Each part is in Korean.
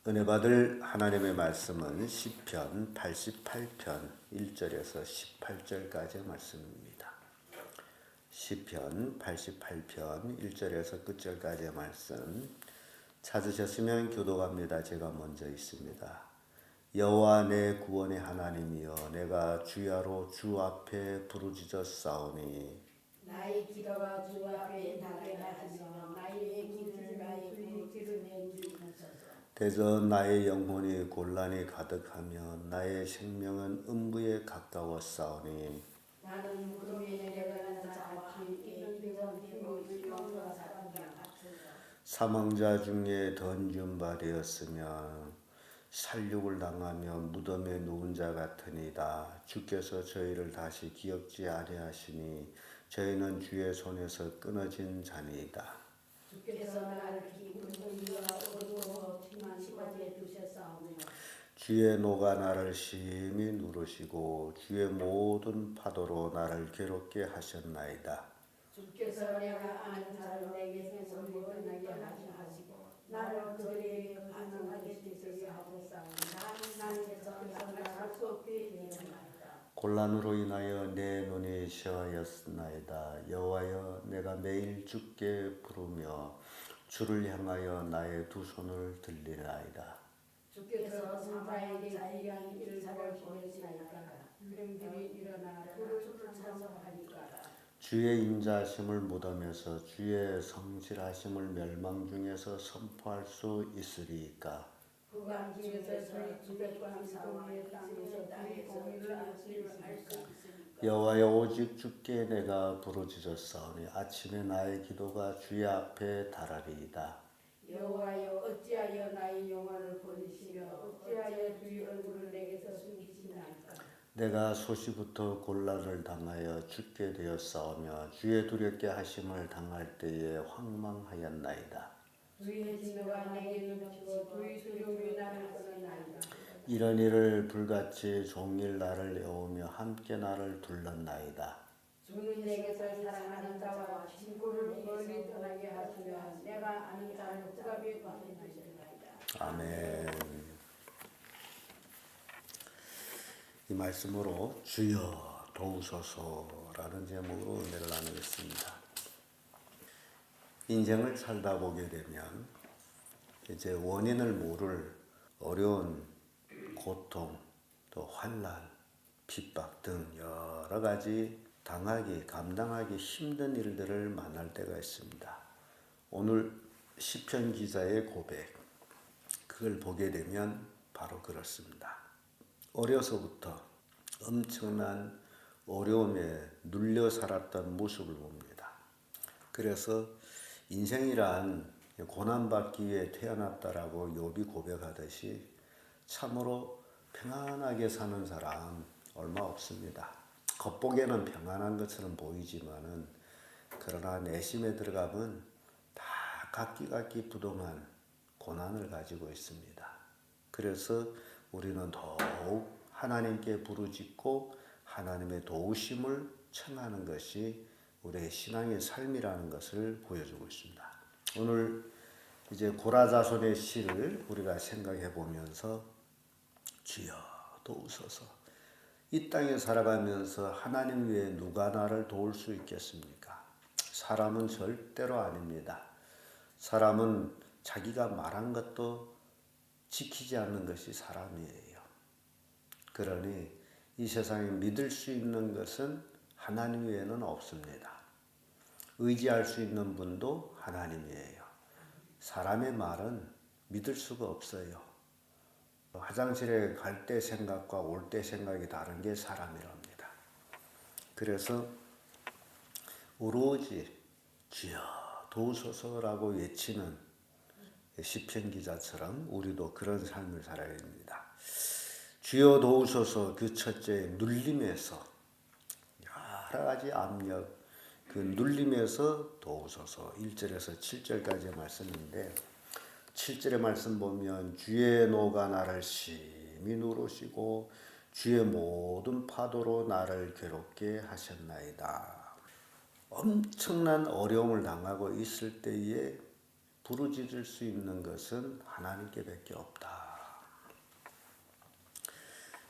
은혜 받을 하나님의 말씀은 시편 88편 1절에서 18절까지의 말씀입니다. 시편 88편 1절에서 끝절까지의 말씀 찾으셨으면 교독합니다. 제가 먼저 있습니다. 여호와 내 구원의 하나님이여, 내가 주야로 주 앞에 부르짖었사오니 나의 기도가 주 앞에 나게 하시며 나의 기도를 나의 부르짖음에 주옵소서. 대저 나의 영혼이 곤란이 가득하며 나의 생명은 음부에 가까웠사오니 나는 무덤에 내려가는 자와 함께 이런 힘없이 영과 사람과 같으며 사망자 중에 던진 바 되었으며 살육을 당하며 무덤에 누운 자 같으니이다. 주께서 저희를 다시 기억지 아니하시니 저희는 주의 손에서 끊어진 자니이다. 주께서 나를 깊은 공기와 어두워 험한 시간에 두셨사오며 주의 노가 나를 심히 누르시고 주의 모든 파도로 나를 괴롭게 하셨나이다. 주께서 내가 아는 자를 내게서 물러나게 하시고 나를 그들에게 반응하게 되시게 하셨사오니 나는 나를 할 수 없게 되었나이다. 곤란으로 인하여 내 눈이 시하였나이다. 여호와여, 내가 매일 주께 부르며 주를 향하여 나의 두 손을 들리나이다. 주께서 사자에게 자기한 일을 보내시나이까 불행들이 일어나 주를 찬송하니까 주의 인자하심을 무덤에서 주의 성실하심을 멸망 중에서 선포할 수 있으리이까. 그가 집에서 주의 감사와 땅에서 땅의 공의를 알수 있으니까. 여호와여, 오직 주께 내가 부르짖었사오니 아침에 나의 기도가 주의 앞에 달하리이다. 여호와여, 어찌하여 나의 영혼을 버리시며 어찌하여 주의 얼굴을 내게서 숨기시나이까. 내가 소시부터 곤란을 당하여 죽게 되었사오며 주의 두렵게 하심을 당할 때에 황망하였나이다. 주의 진노가 내게 넘치고 주의 수종이 나를 끊어나이다. 이런 일을 불같이 종일 나를 애우며 함께 나를 둘렀나이다. 주는 내게서 사랑하는 자와 친구를 멀리 떠나게 하시며 내가 아는 자를 흑암에 빠뜨리시나이다. 아멘. 이 말씀으로 주여 도우소서라는 제목으로 은혜를 나누겠습니다. 인생을 살다 보게 되면 이제 원인을 모를 어려운 고통, 또 환난, 핍박 등 여러 가지 감당하기 힘든 일들을 만날 때가 있습니다. 오늘 시편 기자의 고백, 그걸 보게 되면 바로 그렇습니다. 어려서부터 엄청난 어려움에 눌려 살았던 모습을 봅니다. 그래서 인생이란 고난받기 위해 태어났다라고 욥이 고백하듯이 참으로 평안하게 사는 사람 얼마 없습니다. 겉보기에는 평안한 것처럼 보이지만은 그러나 내심에 들어가면 다 각기 부동한 고난을 가지고 있습니다. 그래서 우리는 더욱 하나님께 부르짖고 하나님의 도우심을 청하는 것이 우리의 신앙의 삶이라는 것을 보여주고 있습니다. 오늘 이제 고라자손의 시를 우리가 생각해 보면서 주여 도우소서. 이 땅에 살아가면서 하나님 외에 누가 나를 도울 수 있겠습니까? 사람은 절대로 아닙니다. 사람은 자기가 말한 것도 지키지 않는 것이 사람이에요. 그러니 이 세상에 믿을 수 있는 것은 하나님 외에는 없습니다. 의지할 수 있는 분도 하나님이에요. 사람의 말은 믿을 수가 없어요. 화장실에 갈 때 생각과 올 때 생각이 다른 게 사람이랍니다. 그래서 오로지 주여 도우소서라고 외치는 시편 기자처럼 우리도 그런 삶을 살아야 됩니다. 주여 도우소서, 그 첫째 눌림에서 여러 가지 압력, 그 눌림에서 도우소서. 1절에서 7절까지의 말씀인데 7절의 말씀 보면 주의 노가 나를 심히 누르시고 주의 모든 파도로 나를 괴롭게 하셨나이다. 엄청난 어려움을 당하고 있을 때에 부르짖을 수 있는 것은 하나님께밖에 없다.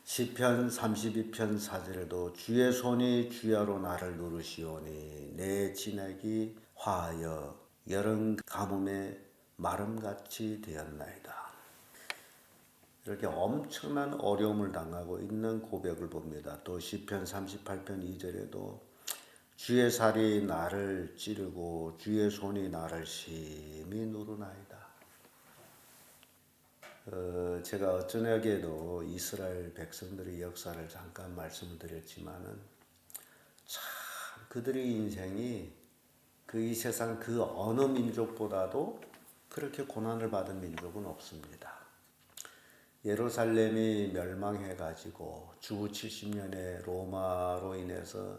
시편 32편 4절에도 주의 손이 주야로 나를 누르시오니 내 진액이 화하여 여름 가뭄에 마름같이 되었나이다. 이렇게 엄청난 어려움을 당하고 있는 고백을 봅니다. 또 시편 38편 2절에도 주의 살이 나를 찌르고 주의 손이 나를 심히 누르나이다. 제가 어쩌냐게도 이스라엘 백성들의 역사를 잠깐 말씀을 드렸지만은 참 그들의 인생이 이 세상 그 어느 민족보다도 그렇게 고난을 받은 민족은 없습니다. 예루살렘이 멸망해가지고 주 70년에 로마로 인해서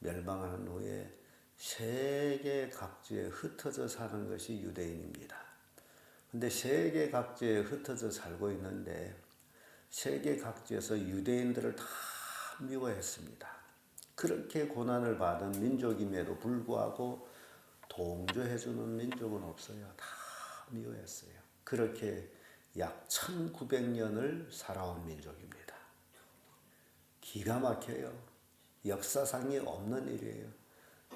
멸망한 후에 세계 각지에 흩어져 사는 것이 유대인입니다. 근데 세계 각지에 흩어져 살고 있는데 세계 각지에서 유대인들을 다 미워했습니다. 그렇게 고난을 받은 민족임에도 불구하고 동조해주는 민족은 없어요. 다 미워했어요. 그렇게 약 1900년을 살아온 민족입니다. 기가 막혀요. 역사상이 없는 일이에요.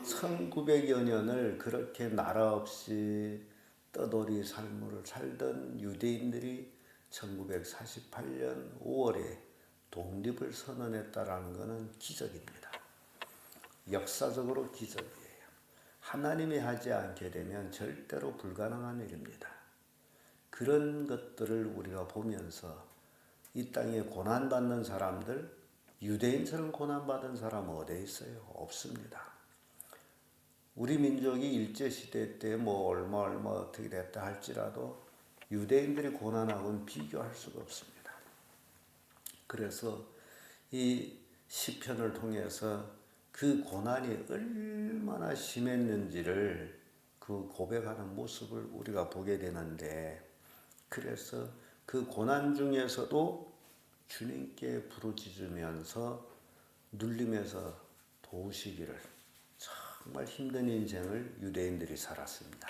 1900여 년을 그렇게 나라 없이 떠돌이 삶을 살던 유대인들이 1948년 5월에 독립을 선언했다라는 것은 기적입니다. 역사적으로 기적이에요. 하나님이 하지 않게 되면 절대로 불가능한 일입니다. 그런 것들을 우리가 보면서 이 땅에 고난받는 사람들, 유대인처럼 고난받은 사람 어디에 있어요? 없습니다. 우리 민족이 일제시대 때 얼마 어떻게 됐다 할지라도 유대인들이 고난하고는 비교할 수가 없습니다. 그래서 이 시편을 통해서 그 고난이 얼마나 심했는지를 그 고백하는 모습을 우리가 보게 되는데, 그래서 그 고난 중에서도 주님께 부르짖으면서 눌림에서 도우시기를, 정말 힘든 인생을 유대인들이 살았습니다.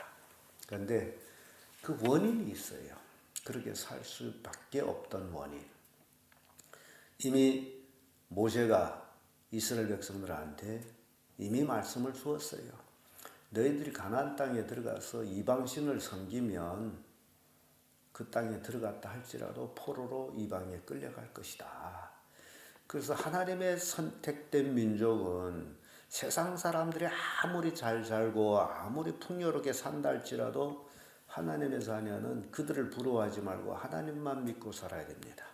그런데 그 원인이 있어요. 그렇게 살 수밖에 없던 원인. 이미 모세가 이스라엘 백성들한테 이미 말씀을 주었어요. 너희들이 가나안 땅에 들어가서 이방신을 섬기면 그 땅에 들어갔다 할지라도 포로로 이방에 끌려갈 것이다. 그래서 하나님의 선택된 민족은 세상 사람들이 아무리 잘 살고 아무리 풍요롭게 산다 할지라도 하나님의 자녀는 그들을 부러워하지 말고 하나님만 믿고 살아야 됩니다.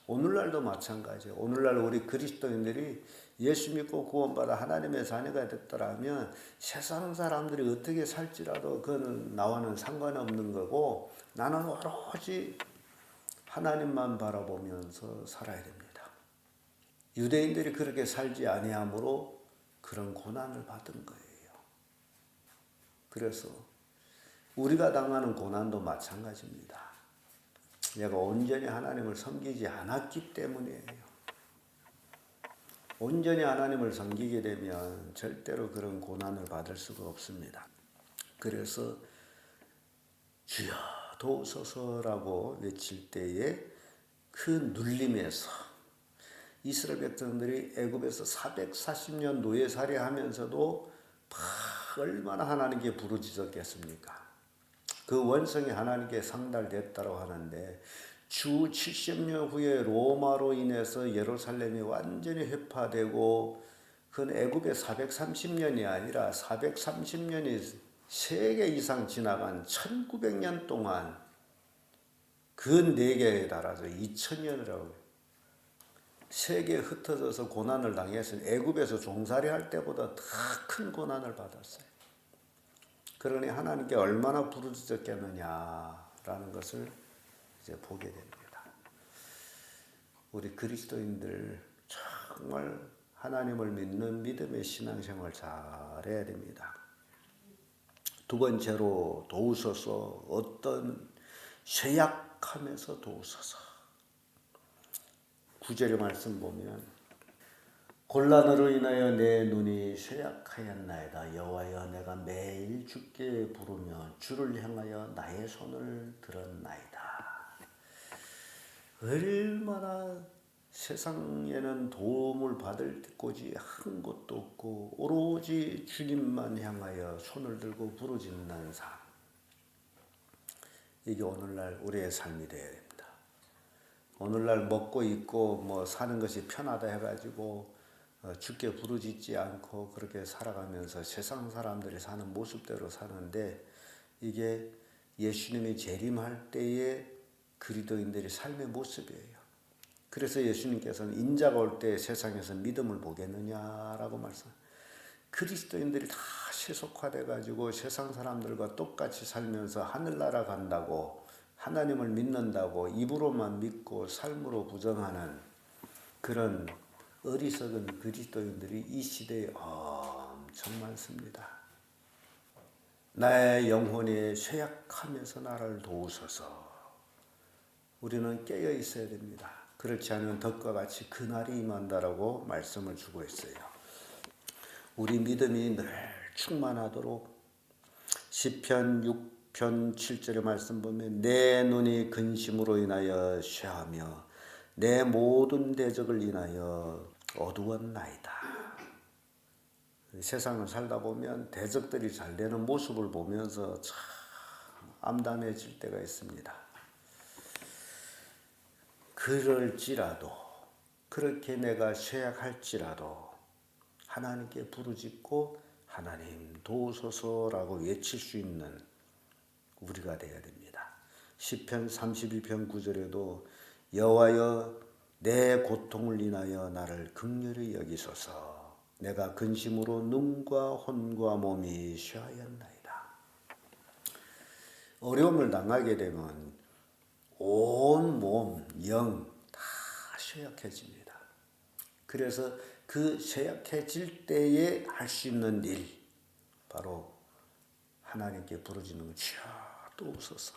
오늘날도 마찬가지예요. 오늘날 우리 그리스도인들이 예수 믿고 구원받아 하나님의 자녀가 됐더라면 세상 사람들이 어떻게 살지라도 그건 나와는 상관없는 거고, 나는 오로지 하나님만 바라보면서 살아야 됩니다. 유대인들이 그렇게 살지 아니하므로 그런 고난을 받은 거예요. 그래서 우리가 당하는 고난도 마찬가지입니다. 내가 온전히 하나님을 섬기지 않았기 때문이에요. 온전히 하나님을 섬기게 되면 절대로 그런 고난을 받을 수가 없습니다. 그래서 주여 도우소서라고 외칠 때에 그 눌림에서 이스라엘 백성들이 애굽에서 440년 노예살이 하면서도 얼마나 하나님께 부르짖었겠습니까? 그 원성이 하나님께 상달됐다고 하는데, 주 70년 후에 로마로 인해서 예루살렘이 완전히 회파되고, 그건 애굽의 430년이 아니라 430년이 3개 이상 지나간 1900년 동안 그 4개에 달아서 2000년이라고 세계에 흩어져서 고난을 당해서 애굽에서 종살이 할 때보다 더 큰 고난을 받았어요. 그러니 하나님께 얼마나 부르짖었겠느냐라는 것을 이제 보게 됩니다. 우리 그리스도인들 정말 하나님을 믿는 믿음의 신앙생활 잘해야 됩니다. 두 번째로 도우소서, 어떤 쇠약하면서 도우소서. 9절의 말씀 보면 곤란으로 인하여 내 눈이 쇠약하였나이다. 여호와여 내가 매일 주께 부르며 주를 향하여 나의 손을 들었나이다. 얼마나 세상에는 도움을 받을 곳이 한 곳도 없고 오로지 주님만 향하여 손을 들고 부르짖는 삶. 이게 오늘날 우리의 삶이 되어야 됩니다. 오늘날 먹고 입고 뭐 사는 것이 편하다 해가지고 주께 부르짖지 않고 그렇게 살아가면서 세상 사람들이 사는 모습대로 사는데 이게 예수님이 재림할 때의 그리스도인들의 삶의 모습이에요. 그래서 예수님께서는 인자가 올 때 세상에서 믿음을 보겠느냐라고 말씀. 그리스도인들이 다 세속화돼 가지고 세상 사람들과 똑같이 살면서 하늘나라 간다고 하나님을 믿는다고 입으로만 믿고 삶으로 부정하는 그런 어리석은 그리스도인들이 이 시대에 엄청 많습니다. 나의 영혼이 쇠약하면서 나를 도우소서. 우리는 깨어 있어야 됩니다. 그렇지 않으면 덕과 같이 그날이 임한다라고 말씀을 주고 있어요. 우리 믿음이 늘 충만하도록 시편 6편 7절의 말씀 보면 내 눈이 근심으로 인하여 쇠하며 내 모든 대적을 인하여 어두웠나이다. 세상을 살다 보면 대적들이 잘 되는 모습을 보면서 참 암담해질 때가 있습니다. 그럴지라도 그렇게 내가 쇠약할지라도 하나님께 부르짖고 하나님 도우소서라고 외칠 수 있는 우리가 되어야 됩니다. 시편 32편 9절에도 여호와여 내 고통을 인하여 나를 긍휼히 여기소서. 내가 근심으로 눈과 혼과 몸이 쇠하였나이다. 어려움을 당하게 되면 온 몸, 영 다 쇠약해집니다. 그래서 그 쇠약해질 때에 할 수 있는 일 바로 하나님께 부르짖는 거 주여 도우소서.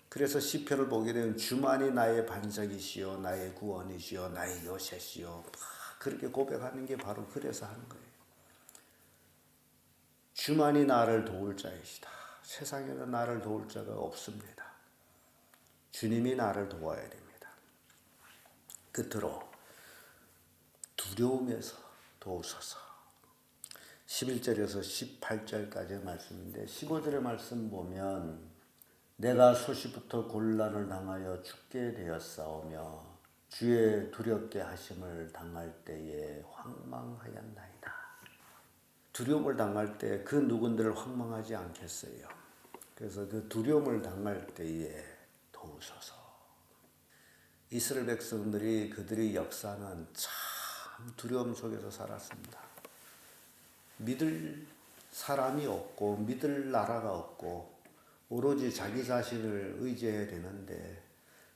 그래서 시편을 보게 되면 주만이 나의 반석이시요 나의 구원이시요 나의 요새시요 그렇게 고백하는 게 바로 그래서 하는 거예요. 주만이 나를 도울 자이시다. 세상에는 나를 도울 자가 없습니다. 주님이 나를 도와야 됩니다. 끝으로 두려움에서 도우소서. 11절에서 18절까지의 말씀인데 15절의 말씀 보면 내가 소시부터 곤란을 당하여 죽게 되었사오며 주의 두렵게 하심을 당할 때에 황망하였나이다. 두려움을 당할 때 그 누군들을 황망하지 않겠어요. 그래서 그 두려움을 당할 때에 도우소서. 이스라엘 백성들이 그들의 역사는 참 두려움 속에서 살았습니다. 믿을 사람이 없고 믿을 나라가 없고 오로지 자기 자신을 의지해야 되는데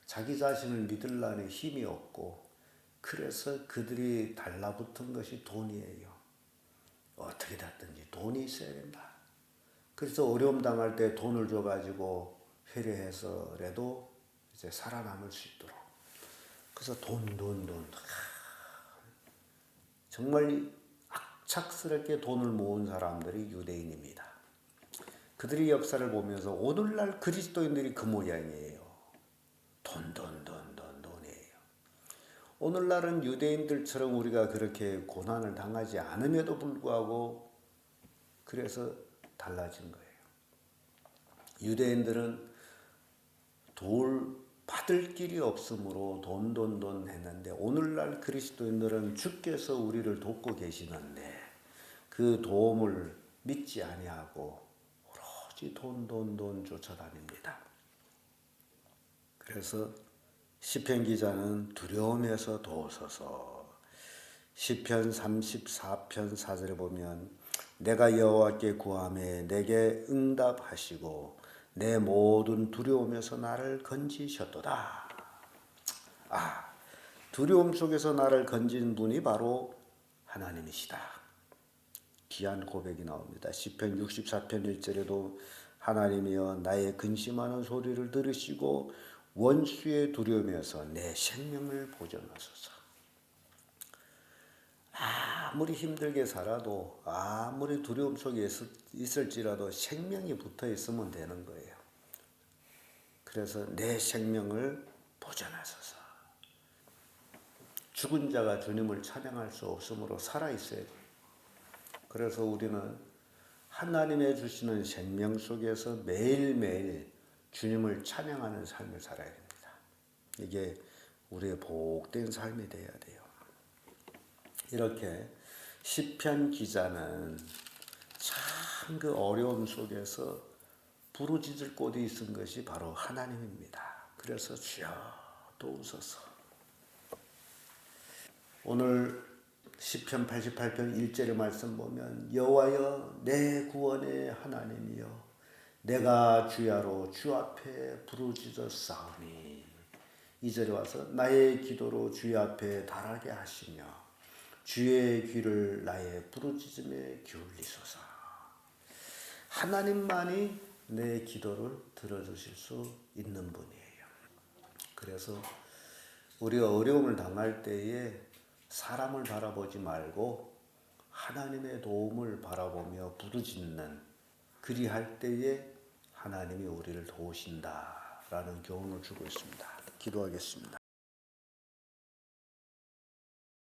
자기 자신을 믿으려는 힘이 없고 그래서 그들이 달라붙은 것이 돈이에요. 어떻게 됐든지 돈이 있어야 된다. 그래서 어려움 당할 때 돈을 줘가지고 회개해서라도 이제 살아남을 수 있도록. 그래서 돈. 정말 악착스럽게 돈을 모은 사람들이 유대인입니다. 그들의 역사를 보면서 오늘날 그리스도인들이 그 모양이에요. 돈이에요. 오늘날은 유대인들처럼 우리가 그렇게 고난을 당하지 않음에도 불구하고 그래서 달라진 거예요. 유대인들은 받을 길이 없으므로 돈 했는데 오늘날 그리스도인들은 주께서 우리를 돕고 계시는데 그 도움을 믿지 아니하고 오로지 돈 쫓아다닙니다. 그래서 시편 기자는 두려움에서 도우소서. 시편 34편 4절에 보면 내가 여호와께 구하매 내게 응답하시고 내 모든 두려움에서 나를 건지셨도다. 두려움 속에서 나를 건진 분이 바로 하나님이시다. 귀한 고백이 나옵니다. 시편 64편 1절에도 하나님이여 나의 근심하는 소리를 들으시고 원수의 두려움에서 내 생명을 보존하소서. 아무리 힘들게 살아도 아무리 두려움 속에 있을지라도 생명이 붙어 있으면 되는 거예요. 그래서 내 생명을 보존하소서. 죽은 자가 주님을 찬양할 수 없으므로 살아있어야 돼요. 그래서 우리는 하나님의 주시는 생명 속에서 매일매일 주님을 찬양하는 삶을 살아야 됩니다. 이게 우리의 복된 삶이 되어야 돼요. 이렇게 시편 기자는 참 그 어려움 속에서 부르짖을 곳이 있은 것이 바로 하나님입니다. 그래서 주여 도우소서. 오늘 시편 88편 1절의 말씀 보면 여호와여 내 구원의 하나님이여 내가 주야로 주 앞에 부르짖었사오니 2절에 와서 나의 기도로 주의 앞에 달하게 하시며 주의 귀를 나의 부르짖음에 기울이소서. 하나님만이 내 기도를 들어주실 수 있는 분이에요. 그래서 우리가 어려움을 당할 때에 사람을 바라보지 말고 하나님의 도움을 바라보며 부르짖는 그리할 때에 하나님이 우리를 도우신다라는 교훈을 주고 있습니다. 기도하겠습니다.